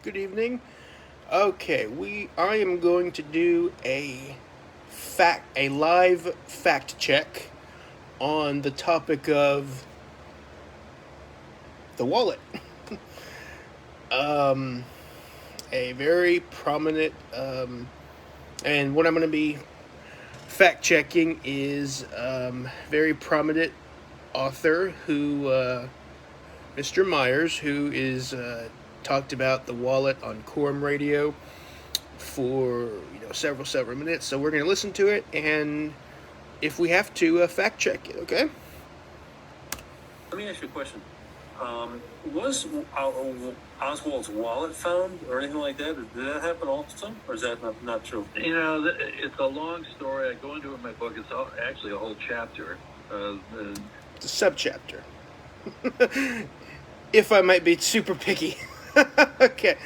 Good evening. Okay, I am going to do a live fact check on the topic of the wallet. Um, a very prominent and what I'm going to be fact checking is very prominent author who Mr. Myers, who is talked about the wallet on Quorum Radio for several minutes. So we're going to listen to it, and if we have to, fact check it. Okay. Let me ask you a question. Was Oswald's wallet found or anything like that? Did that happen also, or is that not true? It's a long story. I go into it in my book. It's actually a whole chapter. It's a subchapter. If I might be super picky. Okay.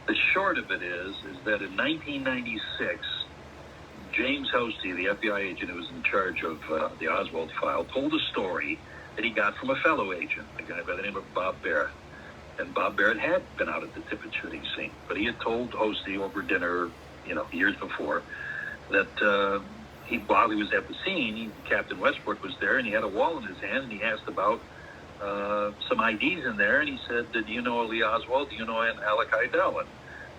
The short of it is that in 1996, James Hosty, the FBI agent who was in charge of the Oswald file, told a story that he got from a fellow agent, a guy by the name of Bob Barrett. And Bob Barrett had been out at the Tippit shooting scene, but he had told Hosty over dinner, years before, that while he was at the scene, Captain Westbrook was there, and he had a wallet in his hand, and he asked about some IDs in there, and he said, "Do you know Lee Oswald? Do you know Alec Heidel?" And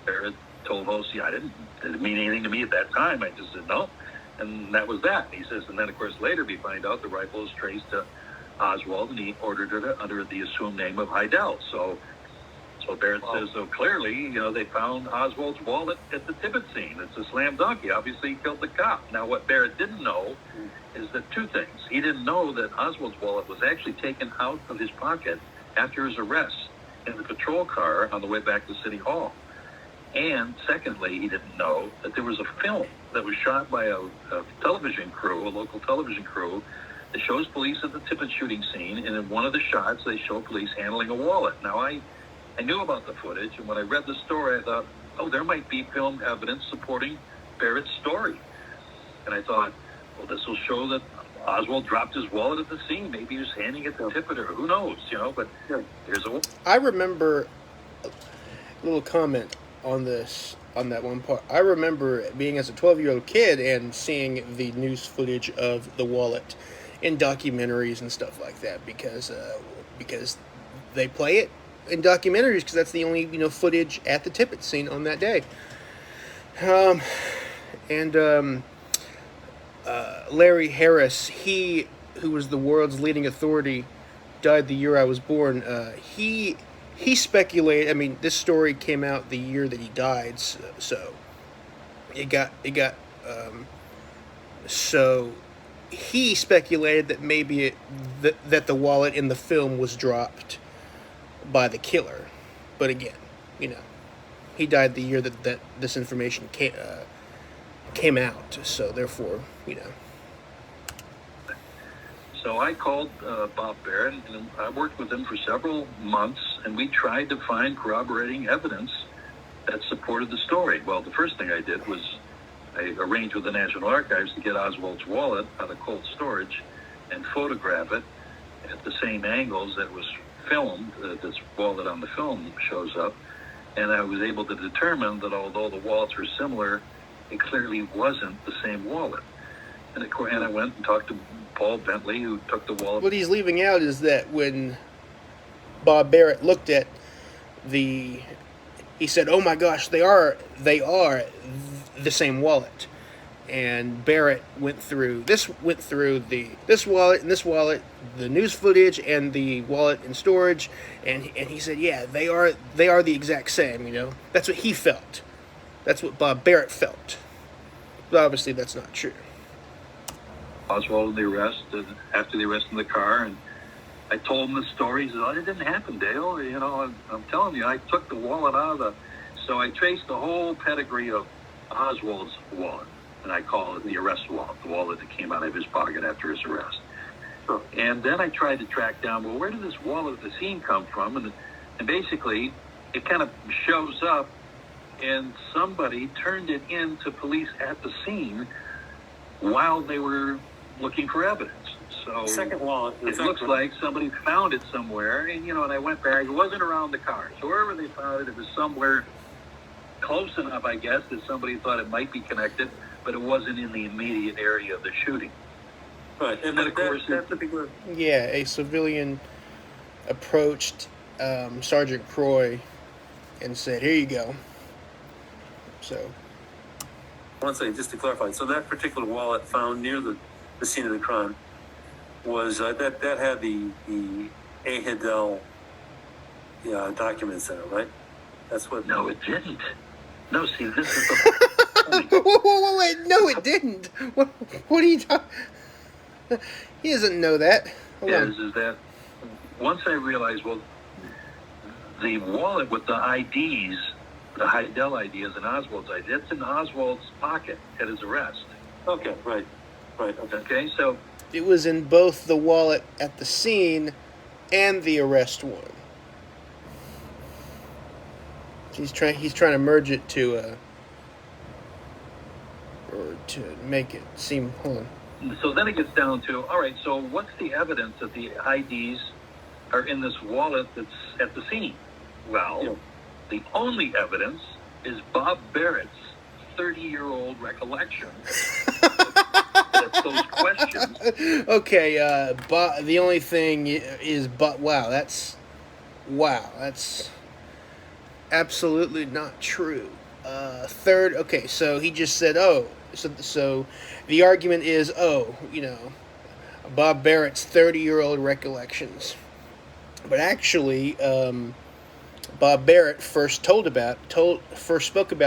Barrett told Hosty, "I didn't mean anything to me at that time. I just said no," and that was that. And he says, and then of course later we find out the rifle is traced to Oswald, and he ordered it under the assumed name of Heidel. So Barrett says, so clearly, they found Oswald's wallet at the Tippit scene. It's a slam dunk. He obviously killed the cop. Now, what Barrett didn't know is that two things. He didn't know that Oswald's wallet was actually taken out of his pocket after his arrest in the patrol car on the way back to City Hall. And secondly, he didn't know that there was a film that was shot by a television crew, a local television crew, that shows police at the Tippit shooting scene, and in one of the shots, they show police handling a wallet. Now, I knew about the footage, and when I read the story, I thought, there might be film evidence supporting Barrett's story. And I thought, well, this will show that Oswald dropped his wallet at the scene. Maybe he was handing it to Tippit, or who knows, but here's a... I remember a little comment on that one part. I remember being as a 12-year-old kid and seeing the news footage of the wallet in documentaries and stuff like that, because they play it in documentaries because that's the only footage at the Tippit scene on that day. Larry Harris, who was the world's leading authority, died the year I was born. He speculated. I mean, this story came out the year that he died, so it got. So he speculated that maybe that the wallet in the film was dropped by the killer. But again, he died the year that this information came out. So therefore, So I called Bob Barrett, and I worked with him for several months, and we tried to find corroborating evidence that supported the story. Well, the first thing I did was I arranged with the National Archives to get Oswald's wallet out of cold storage and photograph it at the same angles that was filmed. This wallet on the film shows up, and I was able to determine that although the wallets were similar, it clearly wasn't the same wallet. And I went and talked to Paul Bentley, who took the wallet. What he's leaving out is that when Bob Barrett looked at he said, "Oh my gosh, they are the same wallet." And Barrett went through this wallet and this wallet, the news footage and the wallet in storage, and he said, "Yeah, they are the exact same." That's what he felt. That's what Bob Barrett felt. But obviously, that's not true. Oswald, after the arrest in the car, and I told him the story. He said, "It didn't happen, Dale. I'm telling you, I took the wallet out of the..." So I traced the whole pedigree of Oswald's wallet, and I call it the arrest wallet, the wallet that came out of his pocket after his arrest. Sure. And then I tried to track down, well, where did this wallet at the scene come from? And basically, it kind of shows up, and somebody turned it in to police at the scene while they were looking for evidence. So Second wallet. it looks like somebody found it somewhere, and and I went back. It wasn't around the car. So wherever they found it, it was somewhere close enough, I guess, that somebody thought it might be connected, but it wasn't in the immediate area of the shooting. Right, and then of course that particular. Yeah, a civilian approached Sergeant Croy and said, "Here you go." So. One second, just to clarify. So that particular wallet found near the scene of the crime was that had the A. Hidell documents in it, right? That's what. No, it didn't. No, see, this is the point. Whoa, wait, no, it didn't. What are you talking? He doesn't know that. Hold on. Is that once I realized, well, the wallet with the IDs, the Hidell IDs and Oswald's ID, that's in Oswald's pocket at his arrest. Okay, right, okay. Okay, so It was in both the wallet at the scene and the arrest one. He's trying to merge it to make it seem. Hold on. So then it gets down to, all right, so what's the evidence that the IDs are in this wallet that's at the scene? Well, the only evidence is Bob Barrett's 30-year-old recollection. That's those questions. Okay, the only thing is, wow, that's absolutely not true. Okay, so he just said, so the argument is, Bob Barrett's 30-year-old recollections. But actually, Bob Barrett first spoke about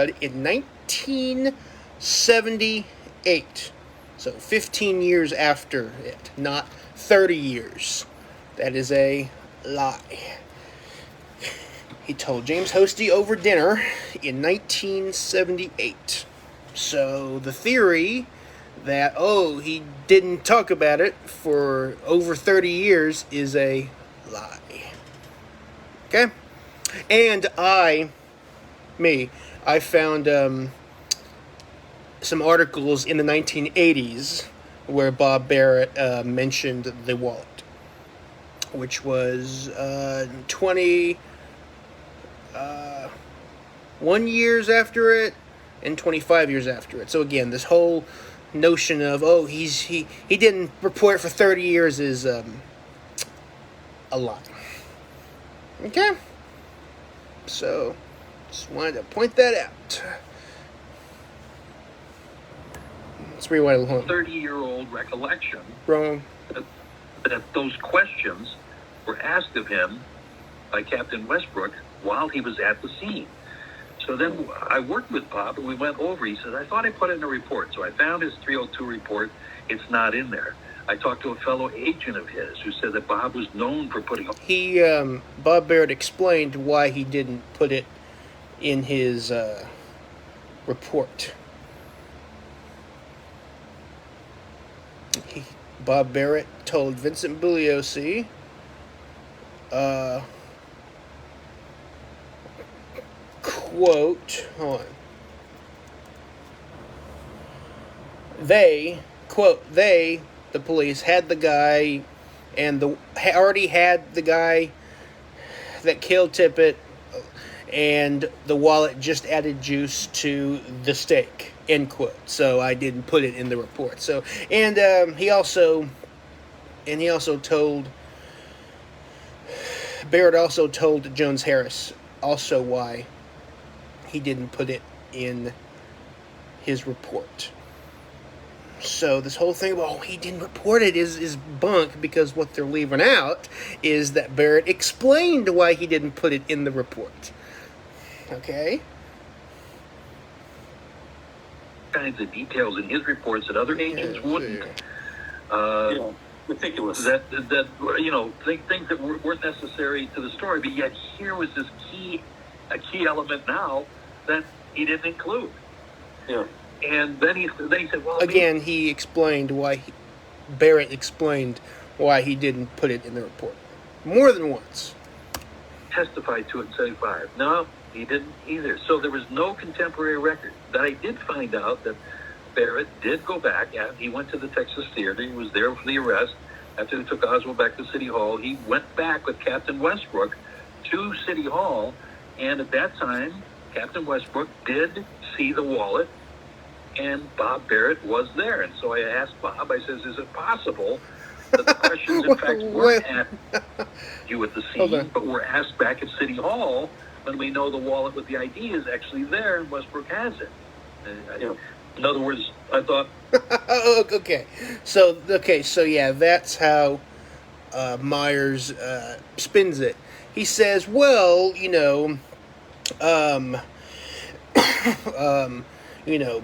it in 1978. So 15 years after it, not 30 years. That is a lie. He told James Hosty over dinner in 1978. So the theory that, he didn't talk about it for over 30 years is a lie. Okay? And I found some articles in the 1980s where Bob Barrett mentioned the wallet, which was 21 years after it and 25 years after it. So again, this whole notion of he didn't report for 30 years is a lie. Okay? So just wanted to point that out. Let's rewind a little. 30-year-old recollection. Wrong. That those questions were asked of him by Captain Westbrook while he was at the scene. So then I worked with Bob and we went over. He said, I thought I put in a report. So I found his 302 report. It's not in there. I talked to a fellow agent of his who said that Bob was known for putting up. Bob Barrett explained why he didn't put it in his report. Bob Barrett told Vincent Bugliosi, quote, hold on. The police, had the guy and already had the guy that killed Tippett, and the wallet just added juice to the steak, end quote. So I didn't put it in the report. So, and he also told, Barrett also told Jones Harris also why he didn't put it in his report. So this whole thing about he didn't report it is bunk, because what they're leaving out is that Barrett explained why he didn't put it in the report. Okay? Kinds of details in his reports that other agents wouldn't. Meticulous. Things that weren't necessary to the story, but yet here was this key element now that he didn't include. Yeah. And then he said, well, again, Barrett explained why he didn't put it in the report more than once. Testified to it in 75. No, he didn't either. So there was no contemporary record. That I did find out that Barrett did go back. He went to the Texas Theater. He was there for the arrest. After they took Oswald back to City Hall, he went back with Captain Westbrook to City Hall. And at that time, Captain Westbrook did see the wallet, and Bob Barrett was there. And so I asked Bob, I says, is it possible that the questions, in fact, weren't asked you at the scene, but were asked back at City Hall when we know the wallet with the ID is actually there and Westbrook has it? In other words, I thought... Okay, so yeah, that's how Myers spins it. He says, well,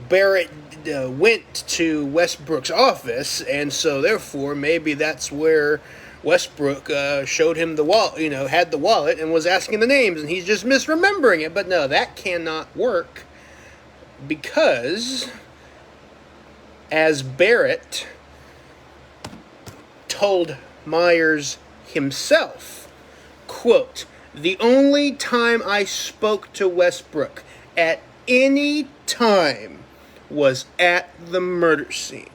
Barrett went to Westbrook's office, and so therefore maybe that's where Westbrook showed him the wallet, had the wallet and was asking the names, and he's just misremembering it. But no, that cannot work, because as Barrett told Myers himself, quote, "The only time I spoke to Westbrook at any time was at the murder scene."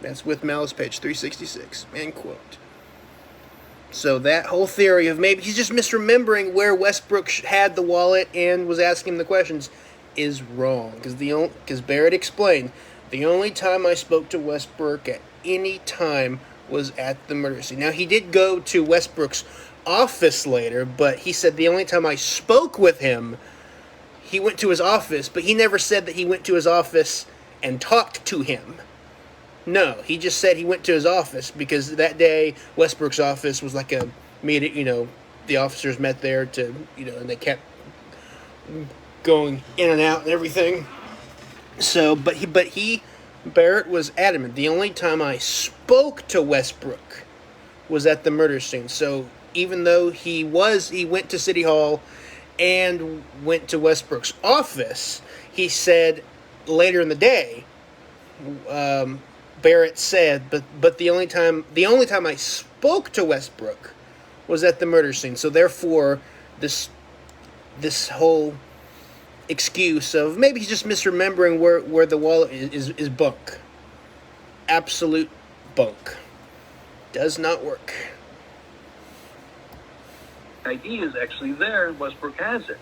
That's with Malice, page 366, end quote. So that whole theory of maybe he's just misremembering where Westbrook had the wallet and was asking him the questions is wrong. Because Barrett explained, the only time I spoke to Westbrook at any time was at the murder scene. Now, he did go to Westbrook's office later, but he said the only time I spoke with him, he went to his office, but he never said that he went to his office and talked to him. No, he just said he went to his office because that day Westbrook's office was like a meeting, the officers met there to, and they kept going in and out and everything. So, Barrett was adamant. The only time I spoke to Westbrook was at the murder scene. So even though he went to City Hall and went to Westbrook's office, he said later in the day, Barrett said, but the only time I spoke to Westbrook was at the murder scene. So therefore, this whole excuse of maybe he's just misremembering where the wallet is bunk. Absolute bunk. Does not work. ID is actually there and Westbrook has it.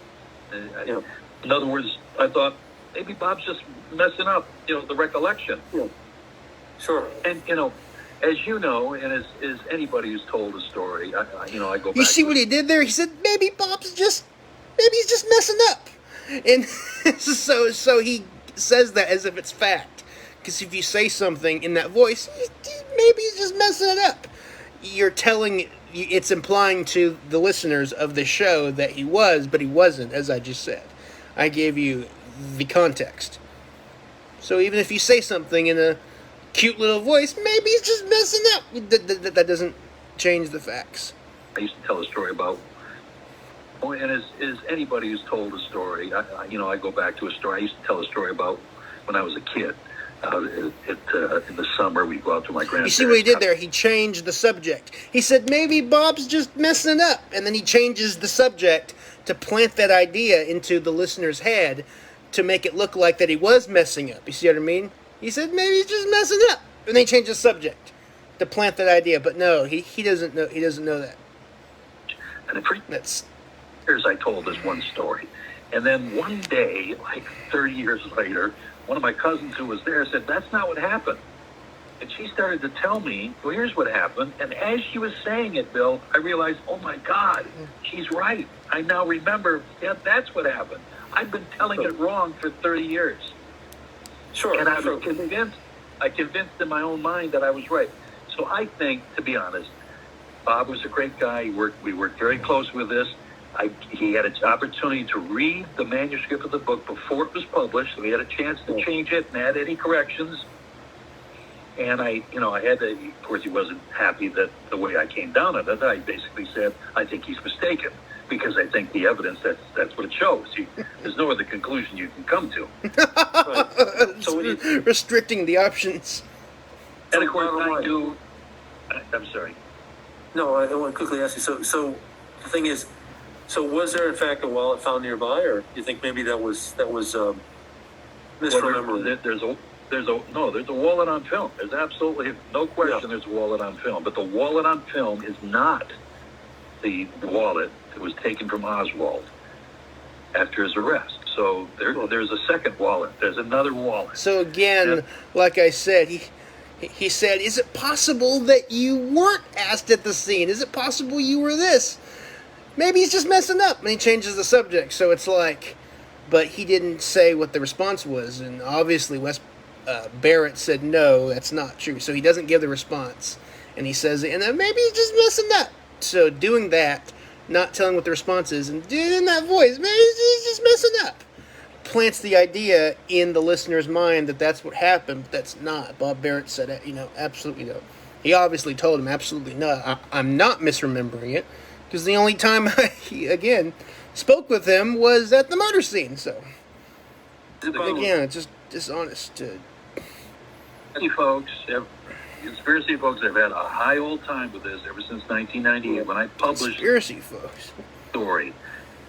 In other words, I thought maybe Bob's just messing up, the recollection. Yeah. Sure. And, as you know, and as anybody who's told a story, I go back. You see what he did there? He said maybe he's just messing up. And so he says that as if it's fact. Because if you say something in that voice, maybe he's just messing it up. It's implying to the listeners of the show that he was, but he wasn't, as I just said. I gave you the context. So even if you say something in a cute little voice, maybe he's just messing up. That doesn't change the facts. I used to tell a story about, and as anybody who's told a story, I go back to a story. I used to tell a story about when I was a kid. In the summer, we'd go out to my grandparents' You see what he did there? He changed the subject. He said, maybe Bob's just messing up. And then he changes the subject to plant that idea into the listener's head to make it look like that he was messing up. You see what I mean? He said, maybe he's just messing up. And then he changed the subject to plant that idea. But no, he doesn't know. He doesn't know that. And for years, I told this one story. And then one day, like 30 years later, one of my cousins who was there said, that's not what happened. And she started to tell me, well, here's what happened. And as she was saying it, Bill, I realized, oh, my God, she's right. I now remember, yeah, that's what happened. I've been telling it wrong for 30 years. Sure. And I was convinced in my own mind that I was right. So I think, to be honest, Bob was a great guy. We worked very close with this. He had an opportunity to read the manuscript of the book before it was published, so he had a chance to change it and add any corrections. And I had to, of course, he wasn't happy that the way I came down on it. I basically said, I think he's mistaken, because I think the evidence, that's what it shows. There's no other conclusion you can come to. So restricting the options. And of course, I'm sorry. No, I want to quickly ask you. So the thing is, so was there in fact a wallet found nearby, or do you think maybe that was misremembering. There's a wallet on film. There's absolutely no question. There's a wallet on film, but the wallet on film is not the wallet that was taken from Oswald after his arrest. So there's a second wallet. There's another wallet. So again, like I said, he said, "Is it possible that you weren't asked at the scene? Is it possible you were this?" Maybe he's just messing up, and he changes the subject. So it's like, but he didn't say what the response was, and obviously Barrett said, "No, that's not true." So he doesn't give the response, and he says it, and then maybe he's just messing up. So doing that, not telling what the response is, and doing that voice, maybe he's just messing up, plants the idea in the listener's mind that that's what happened, but that's not. Bob Barrett said it, absolutely no. He obviously told him, absolutely no, I'm not misremembering it, because the only time he, again, spoke with him was at the murder scene, so. Again, it's just dishonest. Conspiracy folks have had a high old time with this ever since 1998 when I published Conspiracy folks. the story.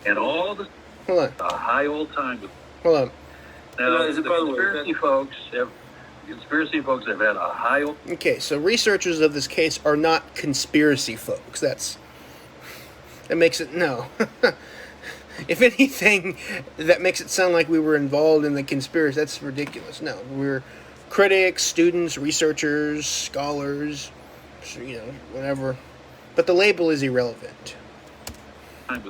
And all the... Hold on. A high old time with... Hold on. Now, conspiracy folks have had a high old... Okay, so researchers of this case are not conspiracy folks. That makes it... No. If anything, that makes it sound like we were involved in the conspiracy. That's ridiculous. No, we're critics, students, researchers, scholars, whatever. But the label is irrelevant. Now,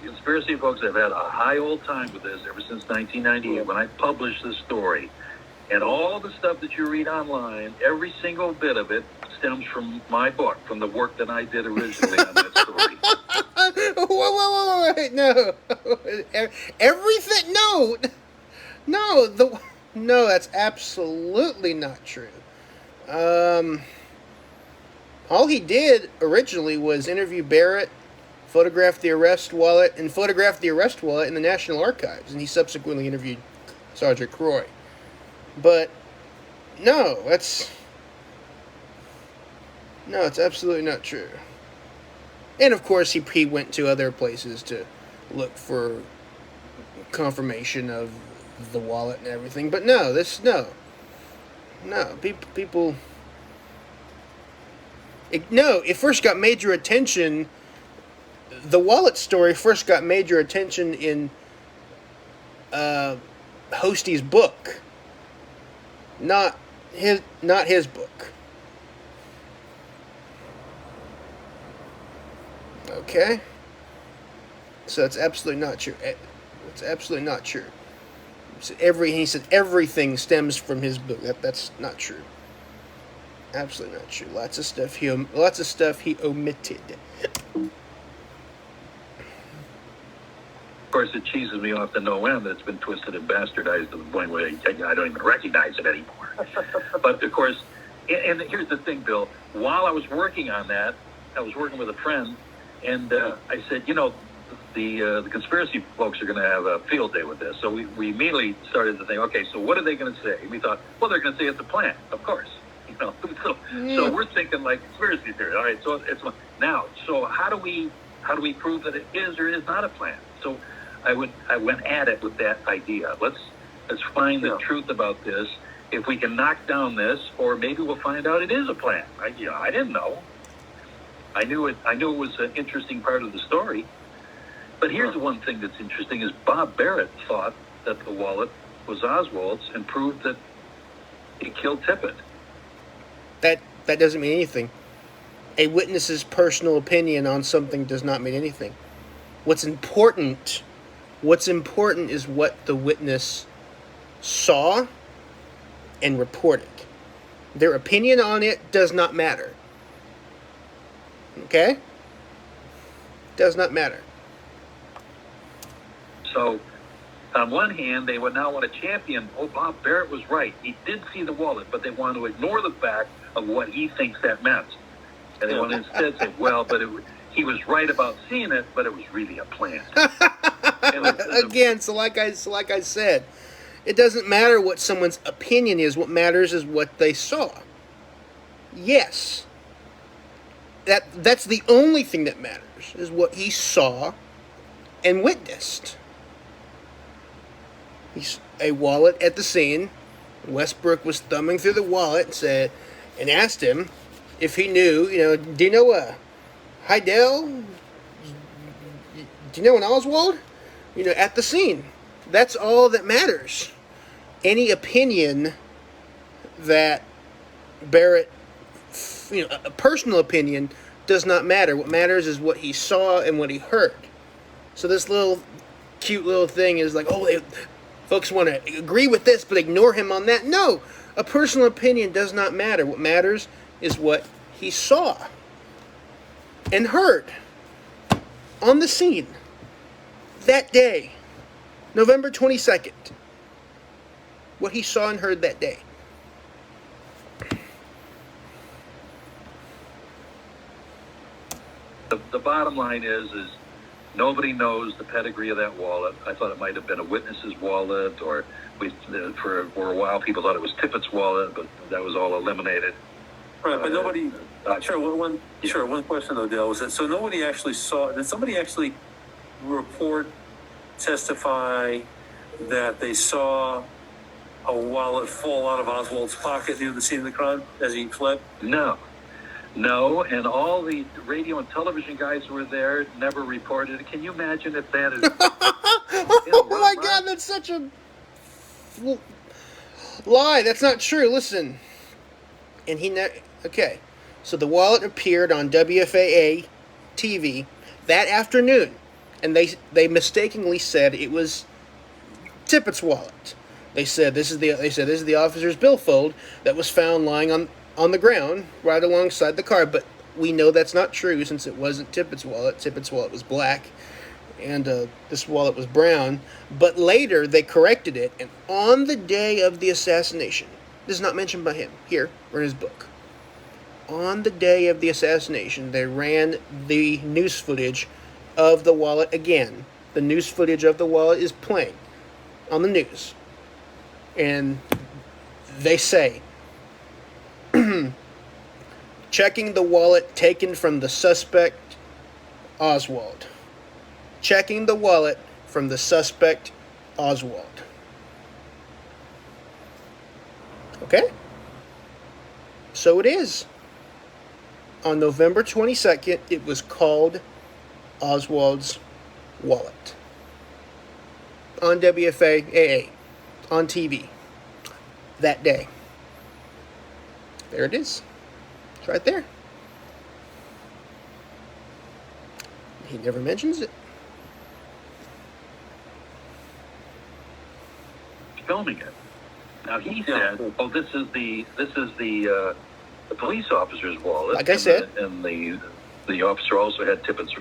conspiracy folks have had a high old time with this ever since 1998 when I published this story. And all the stuff that you read online, every single bit of it stems from my book, from the work that I did originally on that story. Wait, no. Everything, no, that's absolutely not true. All he did originally was interview Barrett, photograph the arrest wallet in the National Archives, and he subsequently interviewed Sergeant Croy. But no, it's absolutely not true. And of course, he went to other places to look for confirmation of the wallet and everything. But no, people. It first got major attention. The wallet story first got major attention in Hostie's book, not his book. Okay? So it's absolutely not true. It's absolutely not true. He said everything stems from his book. That's not true. Absolutely not true. Lots of stuff he omitted. Of course, it cheeses me off to no end that it's been twisted and bastardized to the point where I don't even recognize it anymore. But of course, and here's the thing, Bill. While I was working on that, I was working with a friend, and I said, the conspiracy folks are going to have a field day with this. So we immediately started to think, okay, so what are they going to say? And we thought, well, they're going to say it's a plan, of course. So we're thinking like conspiracy theory. All right, so it's now. So how do we prove that it is or is not a plan? So I went at it with that idea. Let's find the truth about this. If we can knock down this, or maybe we'll find out it is a plan. I didn't know. I knew it was an interesting part of the story. But here's the one thing that's interesting is Bob Barrett thought that the wallet was Oswald's and proved that he killed Tippett. That doesn't mean anything. A witness's personal opinion on something does not mean anything. What's important is what the witness saw and reported. Their opinion on it does not matter. Okay? Does not matter. So, on one hand, they would now want to champion, Bob Barrett was right. He did see the wallet, but they want to ignore the fact of what he thinks that meant. And they want to instead say, well, but he was right about seeing it, but it was really a plan. Again, so like I said, it doesn't matter what someone's opinion is. What matters is what they saw. Yes. That's the only thing that matters, is what he saw and witnessed. a wallet at the scene. Westbrook was thumbing through the wallet and asked him if he knew, do you know Heidel? Do you know an Oswald? At the scene. That's all that matters. Any opinion that Barrett, a personal opinion, does not matter. What matters is what he saw and what he heard. So this little cute little thing is like, folks want to agree with this but ignore him on that. No, a personal opinion does not matter. What matters is what he saw and heard on the scene that day, November 22nd. What he saw and heard that day. The bottom line is nobody knows the pedigree of that wallet. I thought it might have been a witness's wallet, or for a while people thought it was Tippett's wallet, but that was all eliminated. Right, but nobody. One question though, Dale, was that so nobody actually saw? Did somebody actually testify that they saw a wallet fall out of Oswald's pocket near the scene of the crime as he fled? No, and all the radio and television guys who were there never reported it. Can you imagine if that is... Oh my God, that's such a lie. That's not true. Listen. And okay. So the wallet appeared on WFAA TV that afternoon, and they mistakenly said it was Tippett's wallet. They said this is the officer's billfold that was found lying on the ground right alongside the car, but we know that's not true since it wasn't Tippett's wallet. Tippett's wallet was black, and this wallet was brown. But later they corrected it, and on the day of the assassination, this is not mentioned by him here or in his book. On the day of the assassination, they ran the news footage of the wallet again. The news footage of the wallet is playing on the news, and they say, checking the wallet taken from the suspect, Oswald. Checking the wallet from the suspect, Oswald. Okay? So it is. On November 22nd, it was called Oswald's wallet. On WFAA. On TV. That day. There it is. It's right there. He never mentions it. Filming it. Now he said, this is the police officer's wallet." Like I said, and the officer also had Tippett's.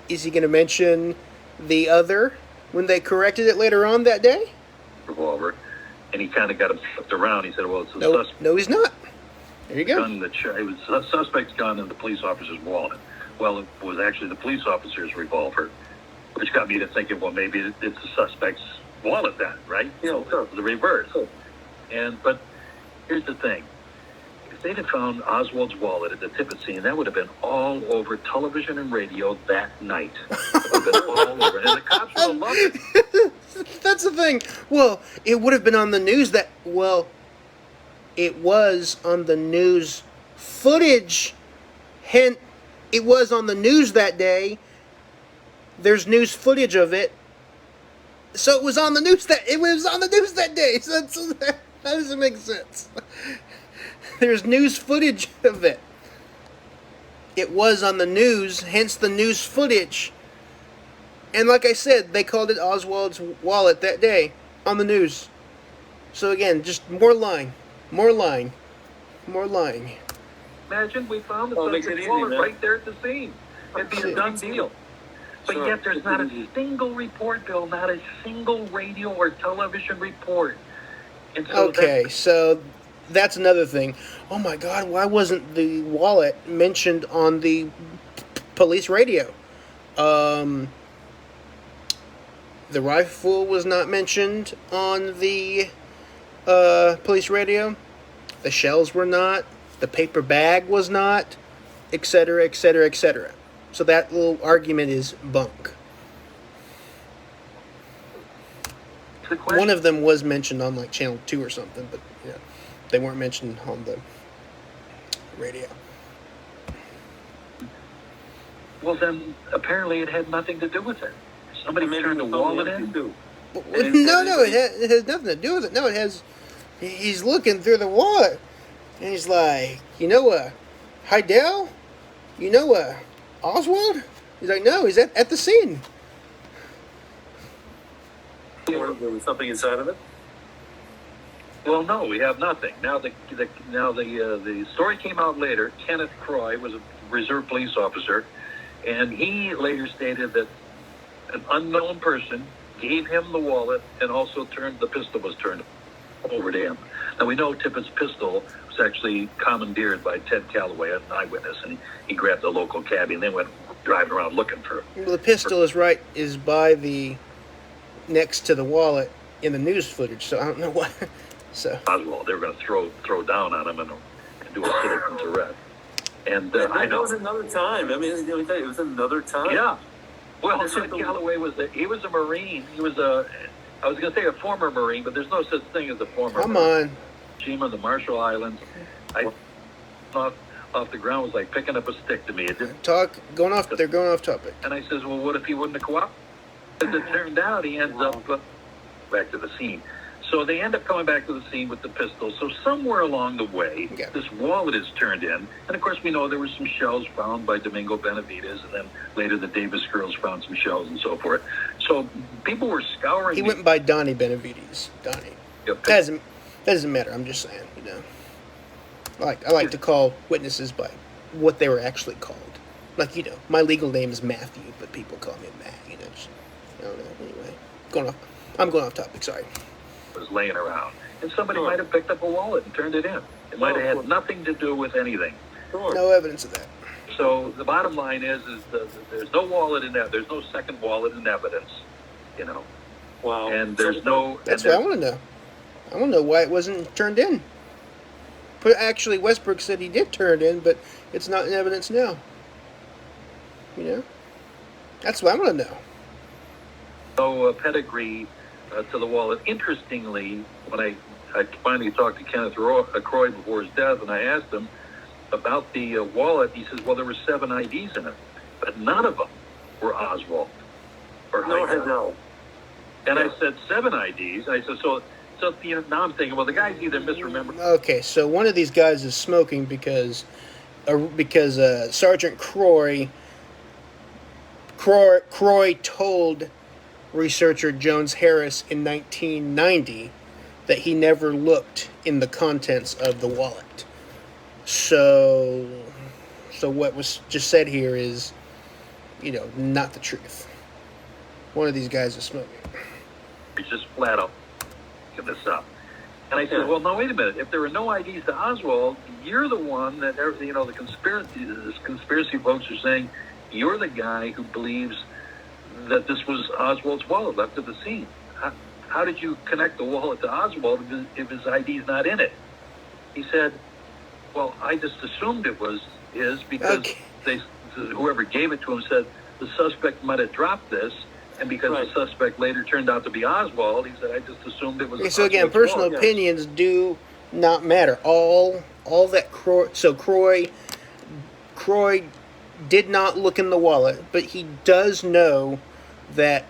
Is he going to mention the other when they corrected it later on that day? Revolver, and he kind of got him flipped around. He said, "Well, it's the suspect." No, he's not. There you go. Gun it was the suspect's gun in the police officer's wallet. Well, it was actually the police officer's revolver, which got me to thinking, well, maybe it's the suspect's wallet then, right? The reverse. But here's the thing. If they'd have found Oswald's wallet at the Tippett scene, that would have been all over television and radio that night. It would have been all over. And the cops would have loved it. That's the thing. Well, it would have been on the news it was on the news footage. It was on the news that day. There's news footage of it. So it was on the news that day. So that doesn't make sense. There's news footage of it. It was on the news, hence the news footage. And like I said, they called it Oswald's wallet that day on the news. So again, just more lying. More lying. Imagine we found the suspect's wallet right there at the scene. It'd be a done deal. But yet there's not a single report, Bill, not a single radio or television report. And so so that's another thing. Oh my God, why wasn't the wallet mentioned on the police radio? The rifle was not mentioned on the police radio. The shells were not. The paper bag was not, etc., etc., etc. So that little argument is bunk. the question? One of them was mentioned on like Channel 2 or something, but they weren't mentioned on the radio. Well, then apparently it had nothing to do with it. Somebody turned the wallet in. No, it has nothing to do with it. No, it has. He's looking through the wallet, and he's like, Heidel? Oswald? He's like, no, he's at the scene. There was something inside of it. Well, no, we have nothing. Now the story came out later. Kenneth Croy was a reserve police officer, and he later stated that an unknown person gave him the wallet and also the pistol was turned over to him. Now we know Tippett's pistol was actually commandeered by Ted Calloway, an eyewitness, and he grabbed a local cabbie and then went driving around looking for it. Well, the pistol is by the next to the wallet in the news footage, so I don't know what. So Oswald, they were going to throw down on him and do a citizen's arrest. And I know it was another time. I mean, it was another time. Yeah. Well, Ted Calloway was a Marine. He was I was going to say a former Marine, but there's no such thing as a former. Come Marine. on. Shima, the Marshall Islands. Off the ground was like picking up a stick to me. It didn't They're going off topic. And I says, well, what if he wouldn't have cooperated? As it turned out, he ends up back to the scene. So they end up coming back to the scene with the pistol. So somewhere along the way, this wallet is turned in. And, of course, we know there were some shells found by Domingo Benavides, and then later the Davis girls found some shells and so forth. So people were scouring. He went by Donnie Benavides. Donnie. Yep. That doesn't matter. I'm just saying, I like to call witnesses by what they were actually called. Like, my legal name is Matthew, but people call me Matt. I don't know. Anyway, I'm going off topic. Sorry. Was laying around, and somebody might have picked up a wallet and turned it in. It might have had nothing to do with anything. No evidence of that. So the bottom line is there's no wallet in that. There's no second wallet in evidence. Wow. And there's no. That's what I want to know. I want to know why it wasn't turned in. But actually, Westbrook said he did turn it in, but it's not in evidence now. That's what I want to know. No pedigree to the wallet. Interestingly, when I finally talked to Kenneth Croy before his death, and I asked him about the wallet, he says, well, there were 7 IDs in it, but none of them were Oswald or Heidel. No. And I said, 7 IDs? I said, so now I'm thinking, well, the guy's either misremembered. Okay, so one of these guys is smoking because Sergeant Croy told researcher Jones Harris in 1990 that he never looked in the contents of the wallet. So what was just said here is, not the truth. One of these guys is smoking. He's just flat out give this up. And I said, well, no, wait a minute. If there were no IDs to Oswald, you're the one that, the conspiracy folks are saying you're the guy who believes that this was Oswald's wallet left at the scene. How did you connect the wallet to Oswald if his ID's not in it? He said, well, I just assumed it was his because whoever gave it to him said the suspect might have dropped this, and because the suspect later turned out to be Oswald, he said, I just assumed it was so Oswald's again, personal wallet. Opinions do not matter. All that Croy did not look in the wallet, but he does know that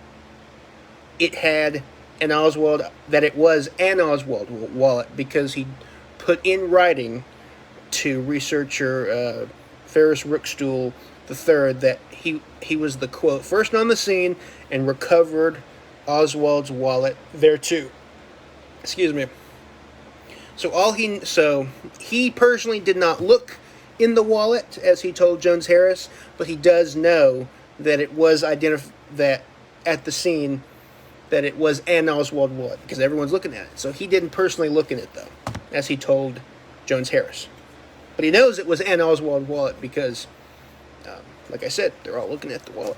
it was an Oswald wallet because he put in writing to researcher Ferris Rookstool III that he was the, quote, first on the scene and recovered Oswald's wallet there too. Excuse me. So he personally did not look in the wallet, as he told Jones Harris, but he does know that it was that at the scene that it was an Oswald wallet because everyone's looking at it. So he didn't personally look in it though, as he told Jones Harris. But he knows it was an Oswald wallet because, like I said, they're all looking at the wallet.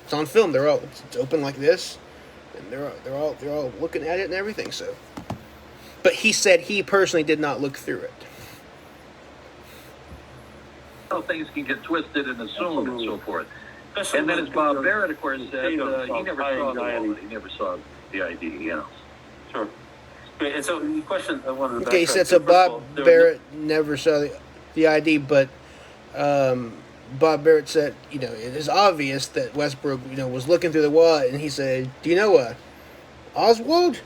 It's on film. It's open like this, and they're all looking at it and everything. So, but he said he personally did not look through it. Things can get twisted and assumed and so forth. And then as Bob Barrett, of course, said, he never saw the wallet. He never saw the ID, Sure. Okay, and so the question I wanted to Okay, he backtrack said to, so. first of all, Bob there were no- Barrett never saw the ID, but Bob Barrett said, it is obvious that Westbrook, was looking through the wallet, and he said, "Do you know Oswald?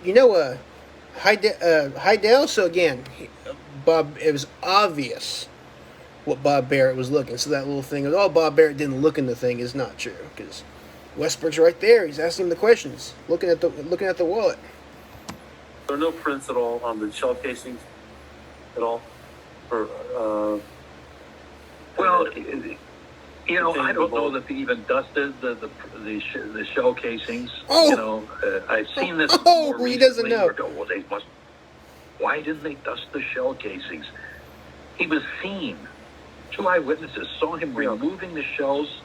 You know Heidel?" So again, it was obvious what Bob Barrett was looking. So that little thing of, "Oh, Bob Barrett didn't look in the thing," is not true, because Westbrook's right there. He's asking him the questions, looking at the wallet. there were no prints at all on the shell casings at all? Or, Well, I don't know that they even dusted the shell casings. Oh! I've seen this. Oh, more he doesn't recently know. where, well, they must. Why didn't they dust the shell casings? He was seen. 2 eyewitnesses saw him removing the shells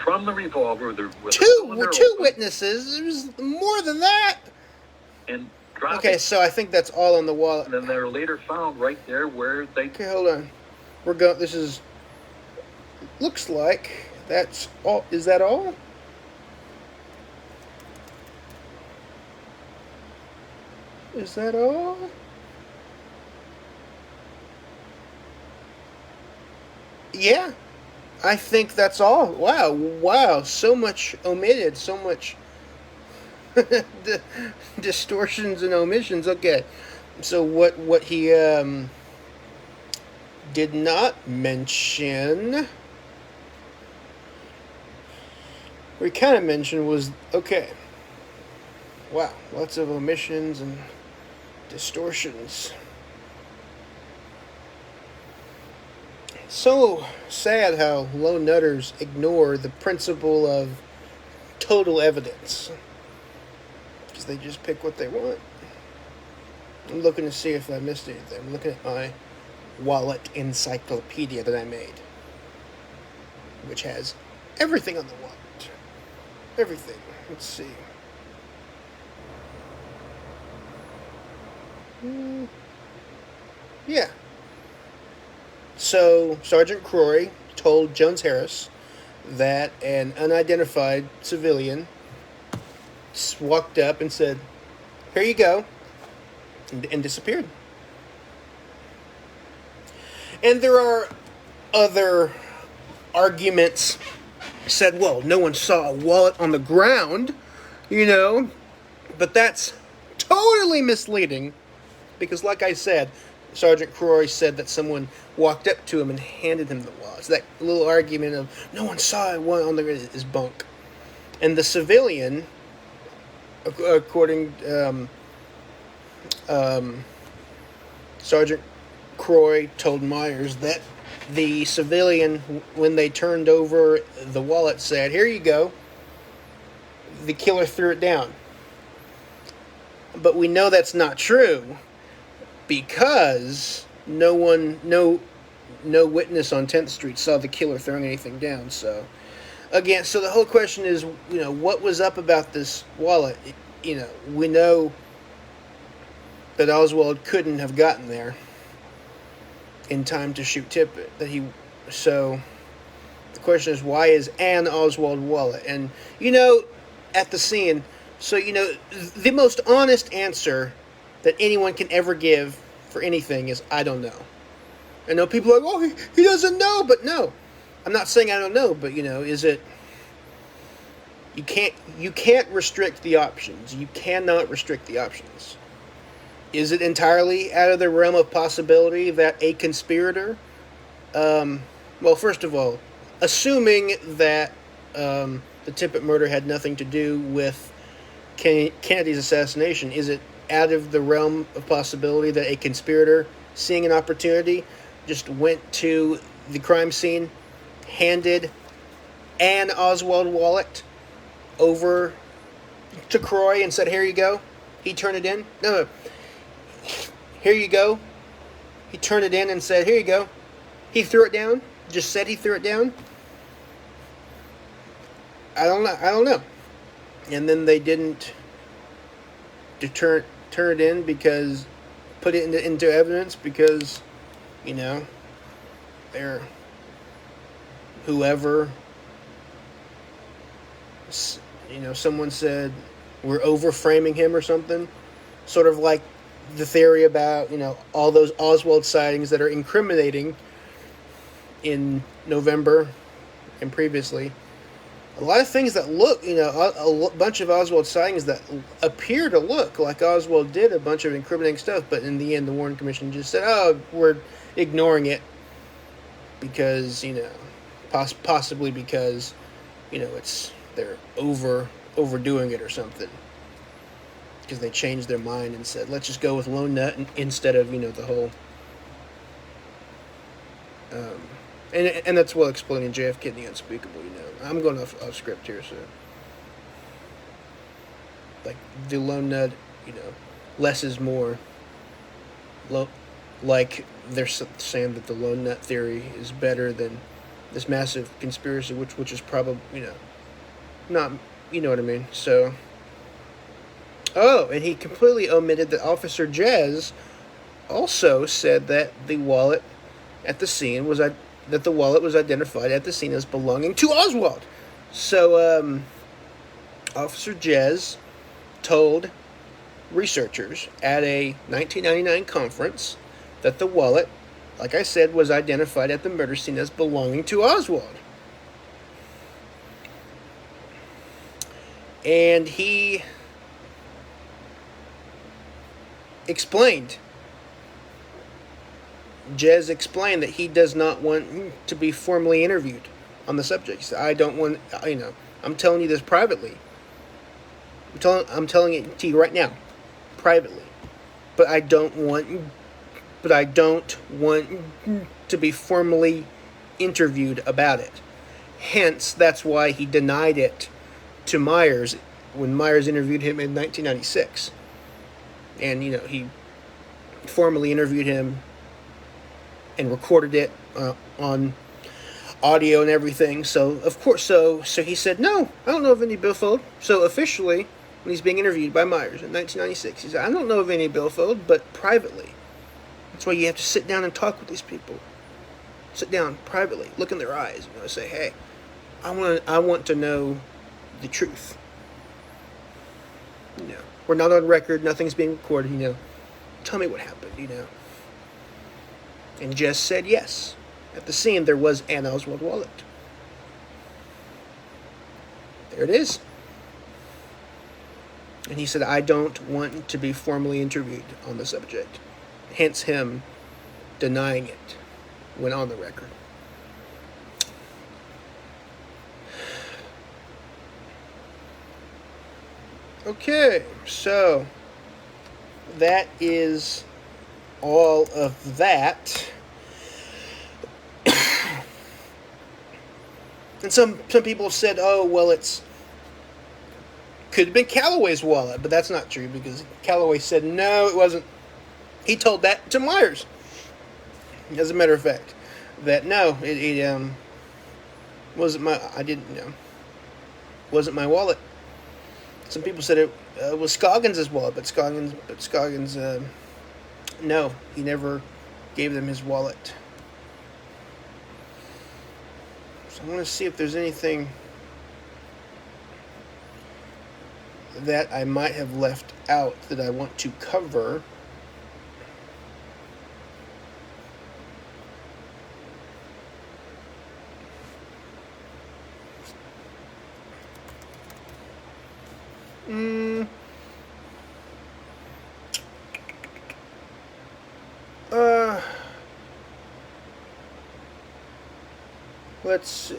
from the revolver. Two witnesses. It was more than that. And dropping. Okay, so I think that's all on the wallet. And then they're later found right there where they. Okay, hold on. We're going. This is. Looks like that's all. Is that all? Is that all? Yeah, I think that's all. Wow, so much omitted, so much distortions and omissions. Okay, so what he did not mention, what he kind of mentioned was, okay, wow, lots of omissions and distortions. So sad how low nutters ignore the principle of total evidence, because they just pick what they want. I'm looking to see if I missed anything. I'm looking at my wallet encyclopedia that I made, which has everything on the wallet. Everything. Let's see. Yeah. So, Sergeant Croy told Jones Harris that an unidentified civilian walked up and said, "Here you go," and disappeared. And there are other arguments said, well, no one saw a wallet on the ground, but that's totally misleading, because like I said, Sergeant Croy said that someone walked up to him and handed him the wallet. So that little argument of no one saw one on the ground is bunk. And the civilian, according Sergeant Croy told Myers that the civilian, when they turned over the wallet, said, "Here you go." The killer threw it down. But we know that's not true, because no witness on 10th Street saw the killer throwing anything down. So, again, so the whole question is, what was up about this wallet? We know that Oswald couldn't have gotten there in time to shoot Tippit. So the question is, why is an Oswald wallet? And, at the scene, so, the most honest answer that anyone can ever give for anything is, I don't know. I know people are like, oh, he doesn't know, but no. I'm not saying I don't know, but, is it... You can't restrict the options. You cannot restrict the options. Is it entirely out of the realm of possibility that a conspirator... well, first of all, assuming that the Tippit murder had nothing to do with Kennedy's assassination, is it out of the realm of possibility that a conspirator, seeing an opportunity, just went to the crime scene, handed an Oswald wallet over to Croy and said, "Here you go"? He turned it in? No. "Here you go"? He turned it in and said, "Here you go." He threw it down? Just said he threw it down? I don't know. And then they didn't turn it in because... put it into evidence because, they're... whoever... someone said, we're over-framing him or something. Sort of like the theory about, all those Oswald sightings that are incriminating in November and previously. A lot of things that look, a bunch of Oswald sightings that appear to look like Oswald did a bunch of incriminating stuff, but in the end the Warren Commission just said, oh, we're ignoring it because, possibly because, they're overdoing it or something. Because they changed their mind and said, let's just go with Lone Nut instead of, the whole... And that's well explained in JFK and the Unspeakable, I'm going off script here, so... Like, the Lone Nut, less is more. Like, they're saying that the Lone Nut theory is better than this massive conspiracy, which is probably, not... You know what I mean? So... Oh, and he completely omitted that Officer Jez also said that the wallet at the scene was identified at the scene as belonging to Oswald. So, Officer Jez told researchers at a 1999 conference that the wallet, like I said, was identified at the murder scene as belonging to Oswald. And he Jez explained that he does not want to be formally interviewed on the subject. He said, I don't want, I'm telling you this privately. I'm telling it to you right now, privately. But I don't want to be formally interviewed about it. Hence, that's why he denied it to Myers when Myers interviewed him in 1996. And, he formally interviewed him and recorded it on audio and everything. So, of course, so he said, no, I don't know of any billfold. So, officially, when he's being interviewed by Myers in 1996, he said, I don't know of any billfold, but privately. That's why you have to sit down and talk with these people. Sit down privately, look in their eyes, say, hey, I want to know the truth. We're not on record, nothing's being recorded, tell me what happened, And Jess said yes. At the scene, there was an Oswald wallet. There it is. And he said, I don't want to be formally interviewed on the subject. Hence him denying it when on the record. Okay, so that is all of that. And some people have said, oh, well, could have been Calloway's wallet, but that's not true because Calloway said, no, it wasn't. He told that to Myers, as a matter of fact, that no, it wasn't wasn't my wallet. Some people said it was Scoggins' wallet, but Scoggins, no, he never gave them his wallet. So I want to see if there's anything that I might have left out that I want to cover. Let's see.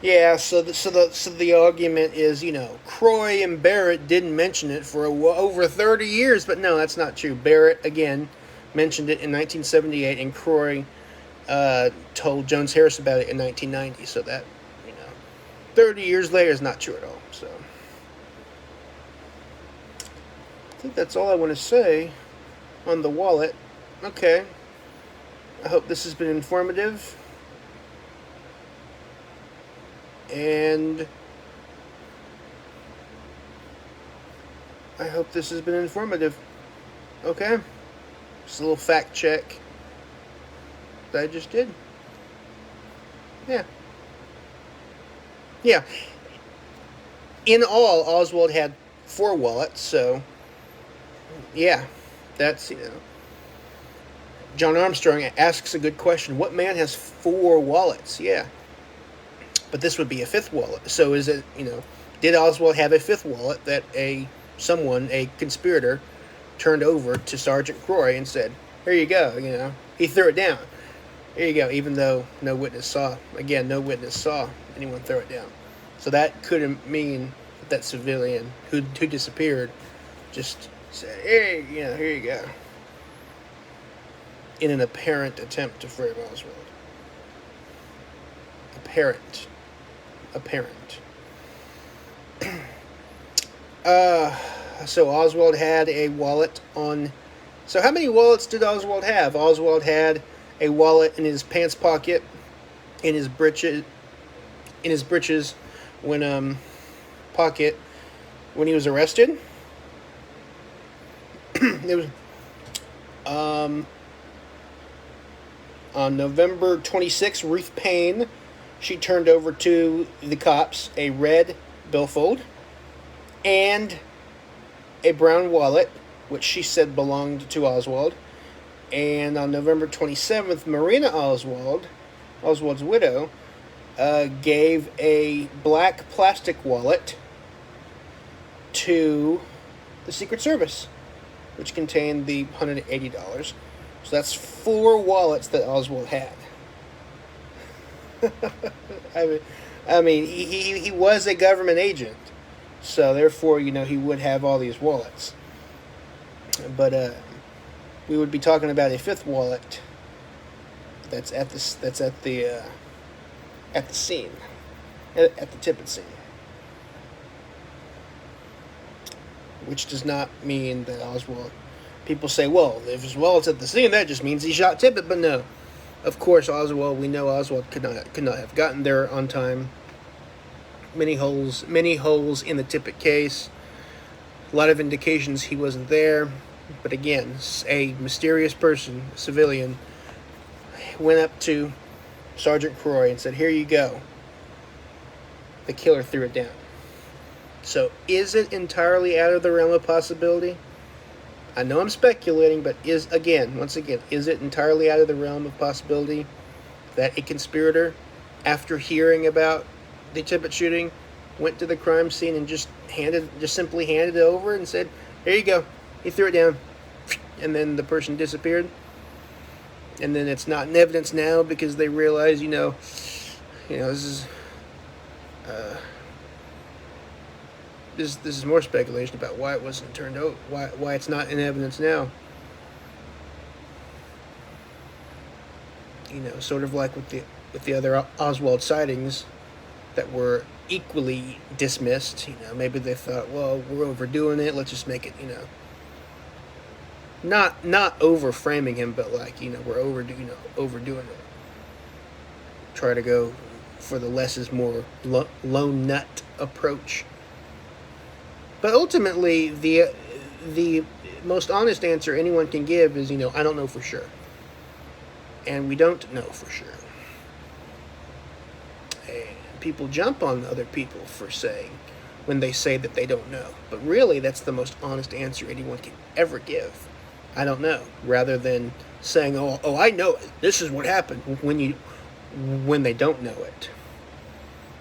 Yeah, so the argument is, Croy and Barrett didn't mention it for over 30 years, but no, that's not true. Barrett, again, mentioned it in 1978, and Croy told Jones Harris about it in 1990, so that, 30 years later is not true at all, so. I think that's all I want to say on the wallet. Okay. I hope this has been informative. And I hope this has been informative. Okay? Just a little fact check that I just did. Yeah. Yeah. In all, Oswald had 4 wallets, so yeah, that's, John Armstrong asks a good question. What man has 4 wallets? Yeah. But this would be a 5th wallet. So is it, did Oswald have a 5th wallet that a conspirator, turned over to Sergeant Croy and said, "Here you go." He threw it down. Here you go. Even though no witness saw anyone throw it down. So that couldn't mean that civilian who disappeared just said, "Hey, here you go," in an apparent attempt to frame Oswald. Apparent. So Oswald had a wallet on. So how many wallets did Oswald have? Oswald had a wallet in his pants pocket, in his breeches, when when he was arrested. It was on November 26th, Ruth Payne, she turned over to the cops a red billfold and a brown wallet, which she said belonged to Oswald. And on November 27th, Marina Oswald's widow, gave a black plastic wallet to the Secret Service, which contained the $180. So that's 4 wallets that Oswald had. I mean, he was a government agent, so therefore, he would have all these wallets. But we would be talking about a 5th wallet that's at the scene, at the Tippit scene, which does not mean that Oswald. People say, well, if his wallet's at the scene, that just means he shot Tippit. But no, of course, we know Oswald could not have gotten there on time. Many holes in the Tippit case. A lot of indications he wasn't there. But again, a mysterious person, a civilian, went up to Sergeant Croy and said, "Here you go." The killer threw it down. So is it entirely out of the realm of possibility? I know I'm speculating, but once again, is it entirely out of the realm of possibility that a conspirator, after hearing about the Tippit shooting, went to the crime scene and just simply handed it over and said, "Here you go." He threw it down, and then the person disappeared. And then it's not in evidence now because they realize, this is this is more speculation about why it wasn't turned over, why it's not in evidence now. Sort of like with the other Oswald sightings that were equally dismissed. Maybe they thought, well, we're overdoing it. Let's just make it, not over framing him, but like, we're overdoing it. Try to go for the less is more lone nut approach. But ultimately, the most honest answer anyone can give is, I don't know for sure. And we don't know for sure. And people jump on other people for saying, when they say that they don't know. But really, that's the most honest answer anyone can ever give. I don't know. Rather than saying, oh, I know it. This is what happened, when they don't know it.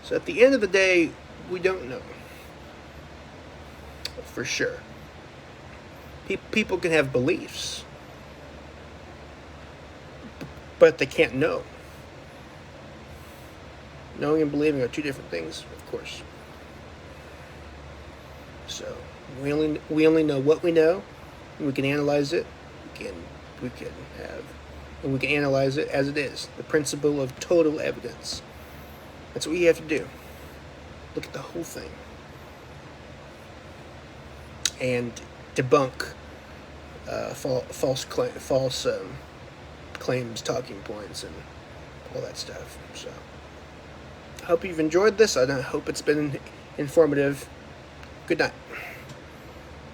So at the end of the day, we don't know. For sure. People can have beliefs, but they can't know. Knowing and believing are 2 different things, of course. So we only know what we know, and we can analyze it. We can analyze it as it is. The principle of total evidence. That's what you have to do. Look at the whole thing. And debunk false claims, talking points, and all that stuff. So, I hope you've enjoyed this. I hope it's been informative. Good night.